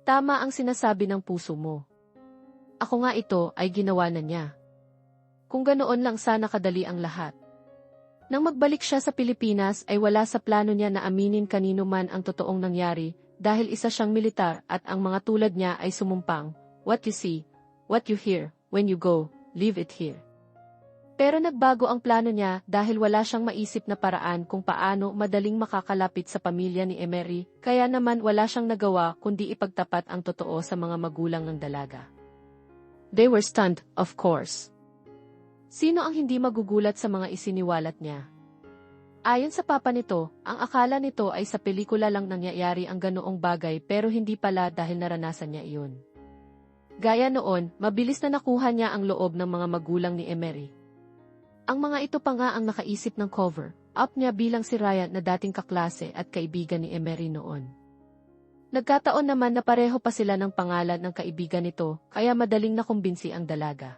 Tama ang sinasabi ng puso mo. Ako nga ito ay ginawa na niya. Kung ganoon lang sana kadali ang lahat. Nang magbalik siya sa Pilipinas ay wala sa plano niya na aminin kanino man ang totoong nangyari dahil isa siyang militar at ang mga tulad niya ay sumumpang, "What you see, what you hear, when you go, leave it here." Pero nagbago ang plano niya dahil wala siyang maisip na paraan kung paano madaling makakalapit sa pamilya ni Emery, kaya naman wala siyang nagawa kundi ipagtapat ang totoo sa mga magulang ng dalaga. They were stunned, of course. Sino ang hindi magugulat sa mga isiniwalat niya? Ayon sa papa nito, ang akala nito ay sa pelikula lang nangyayari ang ganoong bagay pero hindi pala dahil naranasan niya iyon. Gaya noon, mabilis na nakuha niya ang loob ng mga magulang ni Emery. Ang mga ito pa nga ang nakaisip ng cover-up niya bilang si Ryan na dating kaklase at kaibigan ni Emery noon. Nagkataon naman na pareho pa sila ng pangalan ng kaibigan nito, kaya madaling nakumbinsi ang dalaga.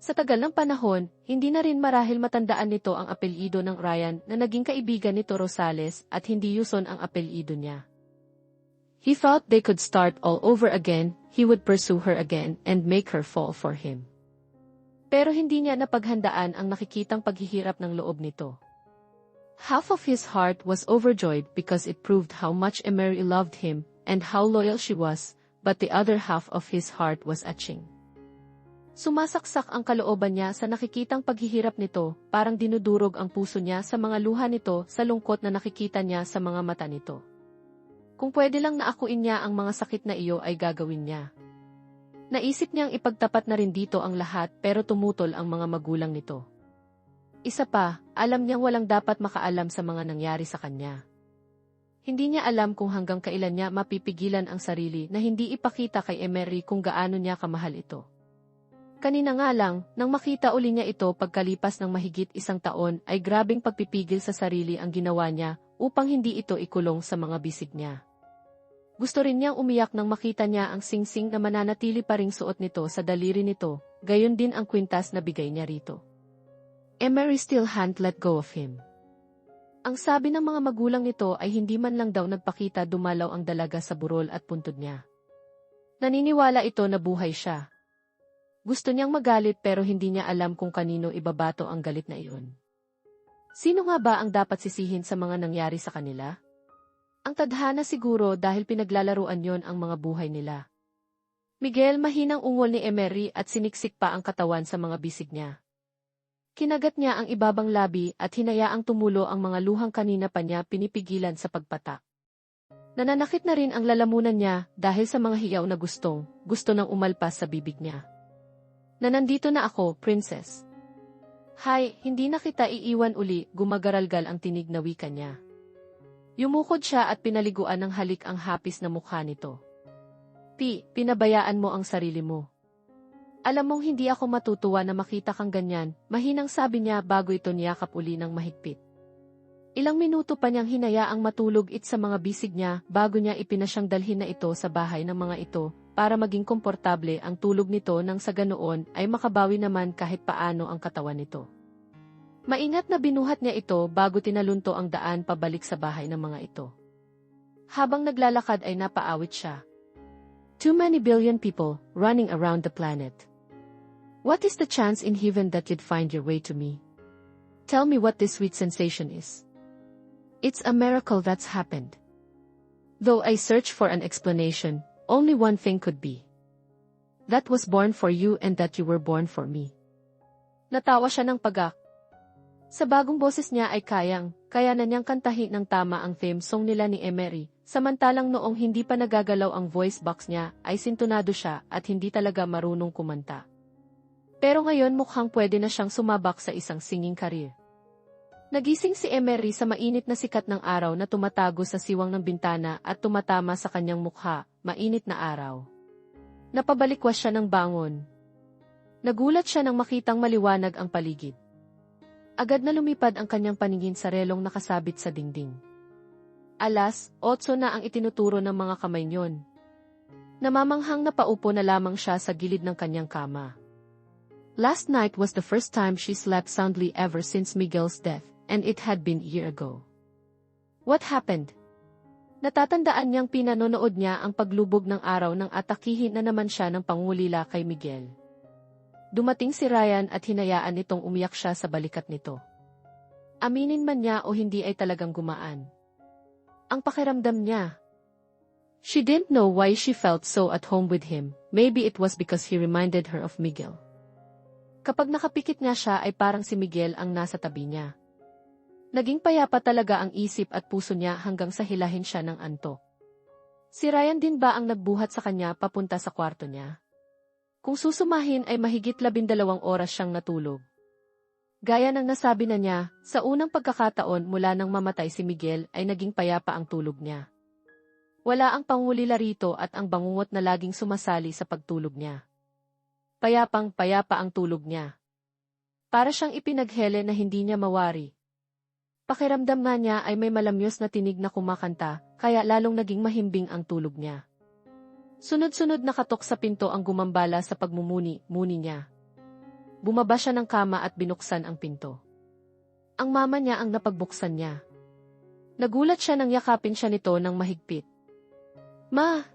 Sa tagal ng panahon, hindi na rin marahil matandaan nito ang apelyido ng Ryan na naging kaibigan nito Rosales at hindi Yuson ang apelyido niya. He thought they could start all over again, he would pursue her again and make her fall for him. Pero hindi niya napaghandaan ang nakikitang paghihirap ng loob nito. Half of his heart was overjoyed because it proved how much Emery loved him and how loyal she was, but the other half of his heart was aching. Sumasaksak ang kalooban niya sa nakikitang paghihirap nito, parang dinudurog ang puso niya sa mga luha nito sa lungkot na nakikita niya sa mga mata nito. Kung pwede lang na akuin niya ang mga sakit na iyo ay gagawin niya. Naisip niyang ipagtapat na rin dito ang lahat pero tumutol ang mga magulang nito. Isa pa, alam niyang walang dapat makaalam sa mga nangyari sa kanya. Hindi niya alam kung hanggang kailan niya mapipigilan ang sarili na hindi ipakita kay Emery kung gaano niya kamahal ito. Kanina nga lang, nang makita uli niya ito pagkalipas ng mahigit 1 taon ay grabing pagpipigil sa sarili ang ginawa niya upang hindi ito ikulong sa mga bisig niya. Gusto rin niyang umiyak nang makita niya ang singsing na mananatili pa ring suot nito sa daliri nito, gayon din ang kwintas na bigay niya rito. Emery still hadn't let go of him. Ang sabi ng mga magulang nito ay hindi man lang daw nagpakita dumalaw ang dalaga sa burol at puntod niya. Naniniwala ito na buhay siya. Gusto niyang magalit pero hindi niya alam kung kanino ibabato ang galit na iyon. Sino nga ba ang dapat sisihin sa mga nangyari sa kanila? Ang tadhana siguro dahil pinaglalaruan yon ang mga buhay nila. Miguel mahinang ungol ni Emery at siniksik pa ang katawan sa mga bisig niya. Kinagat niya ang ibabang labi at hinayaang tumulo ang mga luhang kanina pa niya pinipigilan sa pagpatak. Nananakit na rin ang lalamunan niya dahil sa mga hiyaw na gusto nang umalpas sa bibig niya. Na nandito na ako, princess. Hay, hindi na kita iiwan uli, gumagaralgal ang tinig na wika niya. Yumukod siya at pinaliguan ng halik ang hapis na mukha nito. Pinabayaan mo ang sarili mo. Alam mong hindi ako matutuwa na makita kang ganyan, mahinang sabi niya bago ito niyakap uli ng mahigpit. Ilang minuto pa niyang hinayaang matulog sa mga bisig niya bago niya ipinasyang dalhin na ito sa bahay ng mga ito para maging komportable ang tulog nito nang sa ganoon ay makabawi naman kahit paano ang katawan nito. Maingat na binuhat niya ito bago tinalunto ang daan pabalik sa bahay ng mga ito. Habang naglalakad ay napaawit siya. Too many billion people running around the planet. What is the chance in heaven that you'd find your way to me? Tell me what this sweet sensation is. It's a miracle that's happened. Though I search for an explanation, only one thing could be. That was born for you and that you were born for me. Natawa siya ng pagak. Sa bagong boses niya ay kaya na niyang kantahin ng tama ang theme song nila ni Emery, samantalang noong hindi pa nagagalaw ang voice box niya ay sintonado siya at hindi talaga marunong kumanta. Pero ngayon mukhang pwede na siyang sumabak sa isang singing career. Nagising si Emery sa mainit na sikat ng araw na tumatago sa siwang ng bintana at tumatama sa kanyang mukha, mainit na araw. Napabalikwas siya ng bangon. Nagulat siya nang makitang maliwanag ang paligid. Agad na lumipad ang kanyang paningin sa relong nakasabit sa dingding. 8:00 na ang itinuturo ng mga kamay niyon. Namamanghang napaupo na lamang siya sa gilid ng kanyang kama. Last night was the first time she slept soundly ever since Miguel's death, and it had been a year ago. What happened? Natatandaan niyang pinanonood niya ang paglubog ng araw nang atakihin na naman siya ng pangungulila kay Miguel. Dumating si Ryan at hinayaan nitong umiyak siya sa balikat nito. Aminin man niya o hindi ay talagang gumaan ang pakiramdam niya. She didn't know why she felt so at home with him. Maybe it was because he reminded her of Miguel. Kapag nakapikit nga siya ay parang si Miguel ang nasa tabi niya. Naging payapa talaga ang isip at puso niya hanggang sa hilahin siya ng antok. Si Ryan din ba ang nagbuhat sa kanya papunta sa kwarto niya? Kung susumahin ay mahigit 12 oras siyang natulog. Gaya ng nasabi na niya, sa unang pagkakataon mula nang mamatay si Miguel ay naging payapa ang tulog niya. Wala ang pangulila rito at ang bangungot na laging sumasali sa pagtulog niya. Payapang payapa ang tulog niya. Para siyang ipinaghele na hindi niya mawari. Pakiramdam nga niya ay may malamyos na tinig na kumakanta, kaya lalong naging mahimbing ang tulog niya. Sunod-sunod na katok sa pinto ang gumambala sa pagmumuni-muni niya. Bumaba siya ng kama at binuksan ang pinto. Ang mama niya ang napagbuksan niya. Nagulat siya nang yakapin siya nito ng mahigpit. Ma!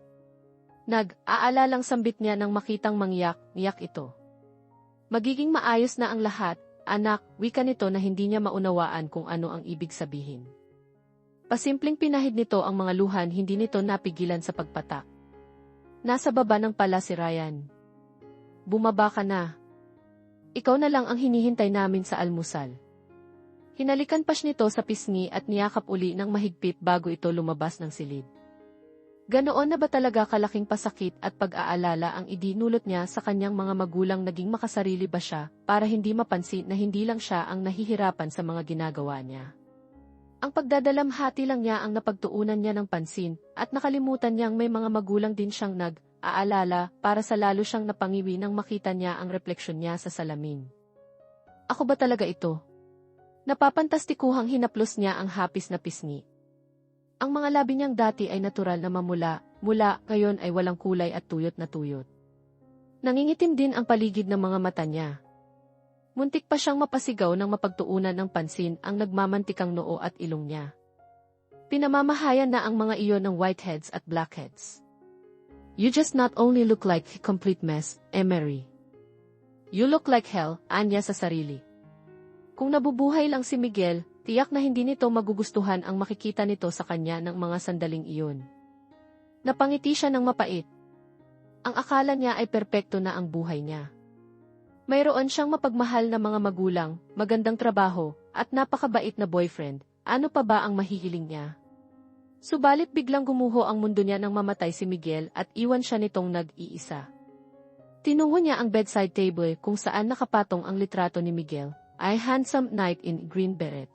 Nag-aalalang sambit niya nang makitang mangyak-nyak ito. Magiging maayos na ang lahat. Anak, wika nito na hindi niya maunawaan kung ano ang ibig sabihin. Pasimpleng pinahid nito ang mga luhan, hindi nito napigilan sa pagpatak. Nasa baba ng pala si Ryan. Bumaba ka na. Ikaw na lang ang hinihintay namin sa almusal. Hinalikan pa siya nito sa pisngi at niyakap uli ng mahigpit bago ito lumabas ng silid. Ganoon na ba talaga kalaking pasakit at pag-aalala ang idinulot niya sa kanyang mga magulang, naging makasarili ba siya para hindi mapansin na hindi lang siya ang nahihirapan sa mga ginagawa niya? Ang pagdadalamhati lang niya ang napagtuunan niya ng pansin at nakalimutan niyang may mga magulang din siyang nag-aalala para sa lalo siyang napangiwi nang makita niya ang refleksyon niya sa salamin. Ako ba talaga ito? Napapantastikuhang hinaplos niya ang hapis na pisngi. Ang mga labi niyang dati ay natural na mula, ngayon ay walang kulay at tuyot na tuyot. Nangingitim din ang paligid ng mga mata niya. Muntik pa siyang mapasigaw nang mapagtuunan ng pansin ang nagmamantikang noo at ilong niya. Pinamamahayan na ang mga iyon ng whiteheads at blackheads. You just not only look like a complete mess, Emery. You look like hell, anya sa sarili. Kung nabubuhay lang si Miguel, tiyak na hindi nito magugustuhan ang makikita nito sa kanya ng mga sandaling iyon. Napangiti siya ng mapait. Ang akala niya ay perpekto na ang buhay niya. Mayroon siyang mapagmahal na mga magulang, magandang trabaho, at napakabait na boyfriend. Ano pa ba ang mahihiling niya? Subalit biglang gumuho ang mundo niya nang mamatay si Miguel at iwan siya nitong nag-iisa. Tinungo niya ang bedside table kung saan nakapatong ang litrato ni Miguel, a handsome knight in green beret.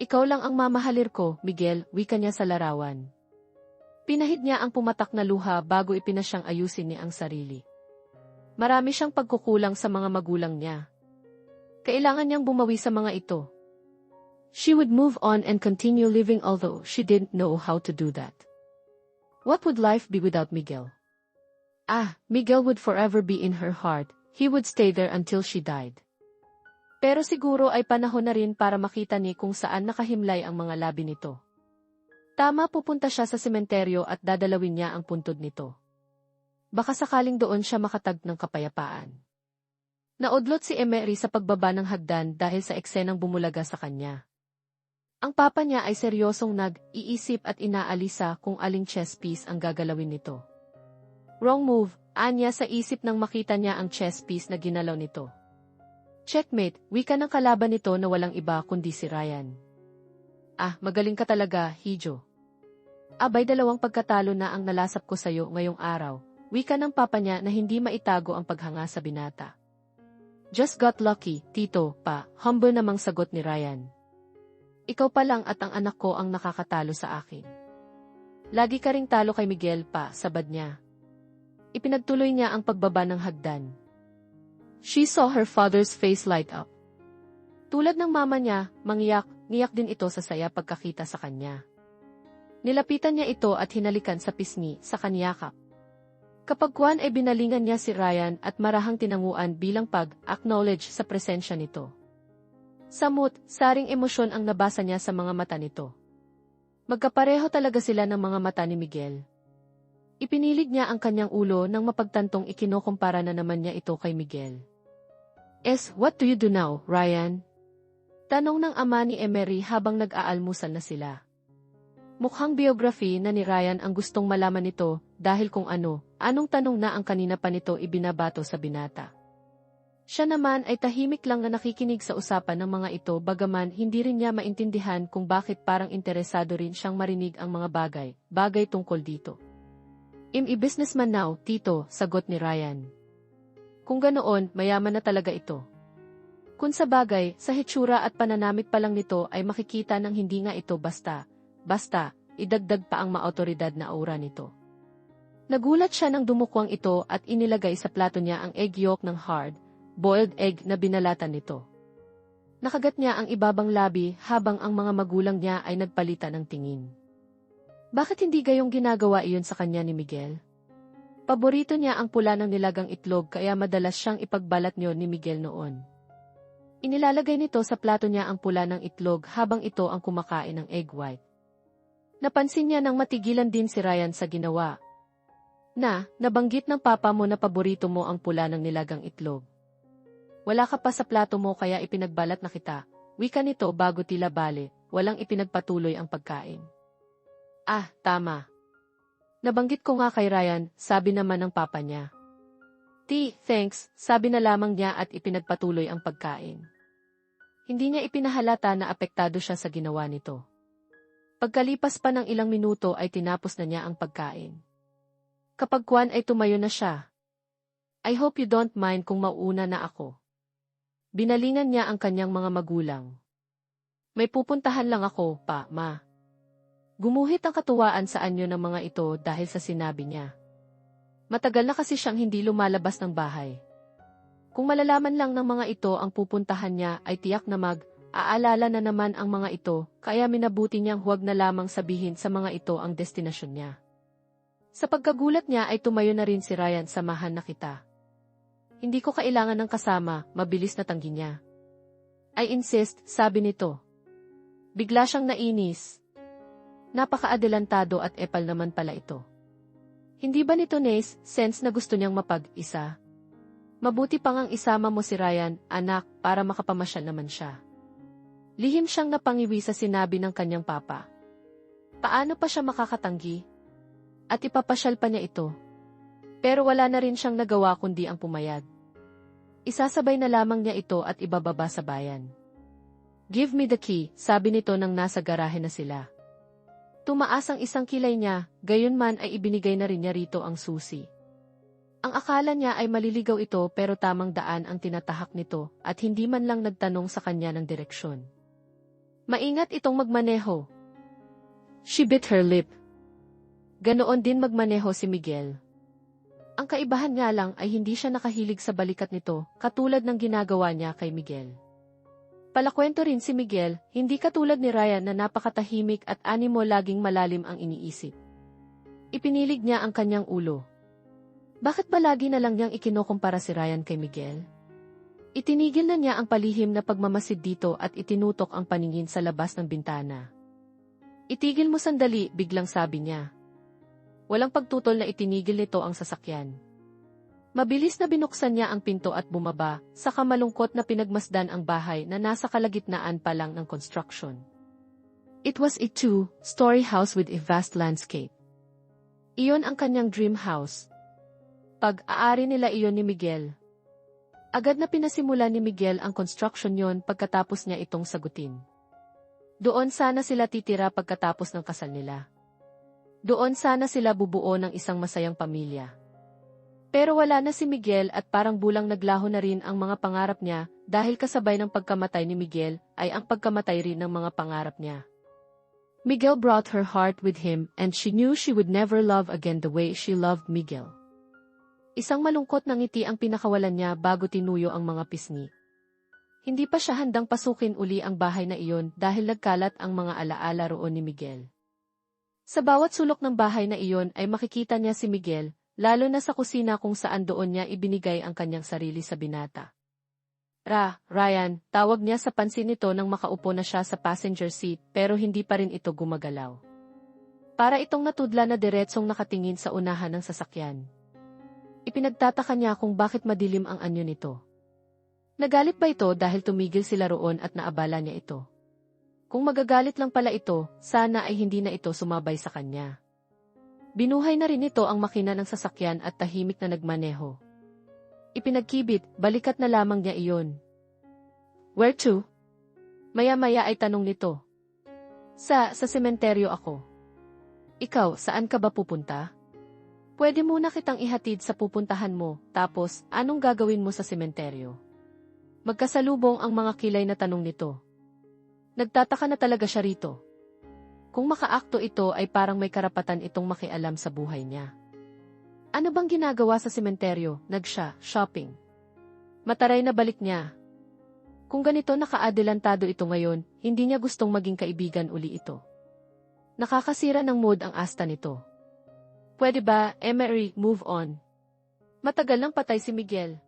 Ikaw lang ang mamahalir ko, Miguel, wika niya sa larawan. Pinahid niya ang pumatak na luha bago ipinasyang ayusin niya ang sarili. Marami siyang pagkukulang sa mga magulang niya. Kailangan niyang bumawi sa mga ito. She would move on and continue living although she didn't know how to do that. What would life be without Miguel? Miguel would forever be in her heart. He would stay there until she died. Pero siguro ay panahon na rin para makita ni kung saan nakahimlay ang mga labi nito. Tama, pupunta siya sa sementeryo at dadalawin niya ang puntod nito. Baka sakaling doon siya makatag ng kapayapaan. Naudlot si Emery sa pagbaba ng hagdan dahil sa eksenang bumulaga sa kanya. Ang papa niya ay seryosong nag-iisip at inaalisa kung aling chess piece ang gagalawin nito. Wrong move, anya sa isip nang makita niya ang chess piece na ginalaw nito. Checkmate, wika ng kalaban nito na walang iba kundi si Ryan. Magaling ka talaga, Hijo. Abay, 2 pagkatalo na ang nalasap ko sayo ngayong araw, wika ng papa niya na hindi maitago ang paghanga sa binata. Just got lucky, tito, pa, humble namang sagot ni Ryan. Ikaw pa lang at ang anak ko ang nakakatalo sa akin. Lagi ka ring talo kay Miguel, pa, sabad niya. Ipinagtuloy niya ang pagbaba ng hagdan. She saw her father's face light up. Tulad ng mama niya, ngiyak din ito sa saya pagkakita sa kanya. Nilapitan niya ito at hinalikan sa pisngi sa kanyakap. Kapagkuhan ay binalingan niya si Ryan at marahang tinanguan bilang pag-acknowledge sa presensya nito. Samot, saring emosyon ang nabasa niya sa mga mata nito. Magkapareho talaga sila ng mga mata ni Miguel. Ipinilig niya ang kanyang ulo nang mapagtantong ikinokumpara na naman niya ito kay Miguel. What do you do now, Ryan? Tanong ng ama ni Emery habang nag-aalmusal na sila. Mukhang biography na ni Ryan ang gustong malaman nito dahil kung anong tanong na ang kanina pa nito ibinabato sa binata. Siya naman ay tahimik lang na nakikinig sa usapan ng mga ito bagaman hindi rin niya maintindihan kung bakit parang interesado rin siyang marinig ang mga bagay tungkol dito. I'm a businessman now, tito, sagot ni Ryan. Kung ganoon, mayaman na talaga ito. Kung sa bagay, sa hitsura at pananamit pa lang nito ay makikita ng hindi nga ito basta, idagdag pa ang maautoridad na aura nito. Nagulat siya nang dumukwang ito at inilagay sa plato niya ang egg yolk ng hard-boiled egg na binalatan nito. Nakagat niya ang ibabang labi habang ang mga magulang niya ay nagpalitan ng tingin. Bakit hindi gayong ginagawa iyon sa kanya ni Miguel? Paborito niya ang pula ng nilagang itlog kaya madalas siyang ipagbalat niyo ni Miguel noon. Inilalagay nito sa plato niya ang pula ng itlog habang ito ang kumakain ng egg white. Napansin niya nang matigilan din si Ryan sa ginawa. Nabanggit ng papa mo na paborito mo ang pula ng nilagang itlog. Wala ka pa sa plato mo kaya ipinagbalat na kita, wika nito bago tila bale, walang ipinagpatuloy ang pagkain. Tama. Nabanggit ko nga kay Ryan, sabi naman ng papa niya. Thanks, sabi na lamang niya at ipinagpatuloy ang pagkain. Hindi niya ipinahalata na apektado siya sa ginawa nito. Pagkalipas pa ng ilang minuto ay tinapos na niya ang pagkain. Kapag kwan ay tumayo na siya. I hope you don't mind kung mauuna na ako. Binalingan niya ang kanyang mga magulang. May pupuntahan lang ako, ma. Gumuhit ang katuwaan sa anyo ng mga ito dahil sa sinabi niya. Matagal na kasi siyang hindi lumalabas ng bahay. Kung malalaman lang ng mga ito ang pupuntahan niya ay tiyak na aalala na naman ang mga ito kaya minabuti niyang huwag na lamang sabihin sa mga ito ang destinasyon niya. Sa pagkagulat niya ay tumayo na rin si Ryan, samahan na kita. Hindi ko kailangan ng kasama, mabilis na tanggi niya. I insist, sabi nito. Bigla siyang nainis. Napaka-adelantado at epal naman pala ito. Hindi ba nito sense na gusto niyang mapag-isa? Mabuti pang ang isama mo si Ryan, anak, para makapamasyal naman siya. Lihim siyang napangiwi sa sinabi ng kanyang papa. Paano pa siya makakatanggi? At ipapasyal pa niya ito. Pero wala na rin siyang nagawa kundi ang pumayag. Isasabay na lamang niya ito at ibababa sa bayan. Give me the key, sabi nito nang nasa garahe na sila. Tumaas ang isang kilay niya, gayunman ay ibinigay na rin niya rito ang susi. Ang akala niya ay maliligaw ito pero tamang daan ang tinatahak nito at hindi man lang nagtanong sa kanya ng direksyon. Maingat itong magmaneho. She bit her lip. Ganoon din magmaneho si Miguel. Ang kaibahan nga lang ay hindi siya nakahilig sa balikat nito, katulad ng ginagawa niya kay Miguel. Palakwento rin si Miguel, hindi katulad ni Ryan na napakatahimik at animo laging malalim ang iniisip. Ipinilig niya ang kanyang ulo. Bakit ba lagi na lang niyang ikinokumpara si Ryan kay Miguel? Itinigil na niya ang palihim na pagmamasid dito at itinutok ang paningin sa labas ng bintana. Itigil mo sandali, biglang sabi niya. Walang pagtutol na itinigil nito ang sasakyan. Mabilis na binuksan niya ang pinto at bumaba, saka malungkot na pinagmasdan ang bahay na nasa kalagitnaan pa lang ng construction. It was a 2-story house with a vast landscape. Iyon ang kanyang dream house. Pag-aari nila iyon ni Miguel. Agad na pinasimula ni Miguel ang construction yon pagkatapos niya itong sagutin. Doon sana sila titira pagkatapos ng kasal nila. Doon sana sila bubuo ng isang masayang pamilya. Pero wala na si Miguel at parang bulang naglaho na rin ang mga pangarap niya dahil kasabay ng pagkamatay ni Miguel ay ang pagkamatay rin ng mga pangarap niya. Miguel brought her heart with him and she knew she would never love again the way she loved Miguel. Isang malungkot na ngiti ang pinakawalan niya bago tinuyo ang mga pisngi. Hindi pa siya handang pasukin uli ang bahay na iyon dahil nagkalat ang mga alaala roon ni Miguel. Sa bawat sulok ng bahay na iyon ay makikita niya si Miguel, lalo na sa kusina kung saan doon niya ibinigay ang kanyang sarili sa binata. Ryan, tawag niya sa pansin nito nang makaupo na siya sa passenger seat pero hindi pa rin ito gumagalaw. Para itong natudla na diretsong nakatingin sa unahan ng sasakyan. Ipinagtataka niya kung bakit madilim ang anyo nito. Nagalit ba ito dahil tumigil sila roon at naabala niya ito? Kung magagalit lang pala ito, sana ay hindi na ito sumabay sa kanya. Binuhay na rin ito ang makina ng sasakyan at tahimik na nagmaneho. Ipinagkibit, balikat na lamang niya iyon. Where to? Maya-maya ay tanong nito. Sa sementeryo ako. Ikaw, saan ka ba pupunta? Pwede muna kitang ihatid sa pupuntahan mo, tapos, anong gagawin mo sa sementeryo? Magkasalubong ang mga kilay na tanong nito. Nagtataka na talaga siya rito. Kung makaakto ito ay parang may karapatan itong makialam sa buhay niya. Ano bang ginagawa sa sementeryo? Shopping. Mataray na balik niya. Kung ganito naka-adelantado ito ngayon, hindi niya gustong maging kaibigan uli ito. Nakakasira ng mood ang asta nito. Pwede ba, Emery, move on? Matagal nang patay si Miguel.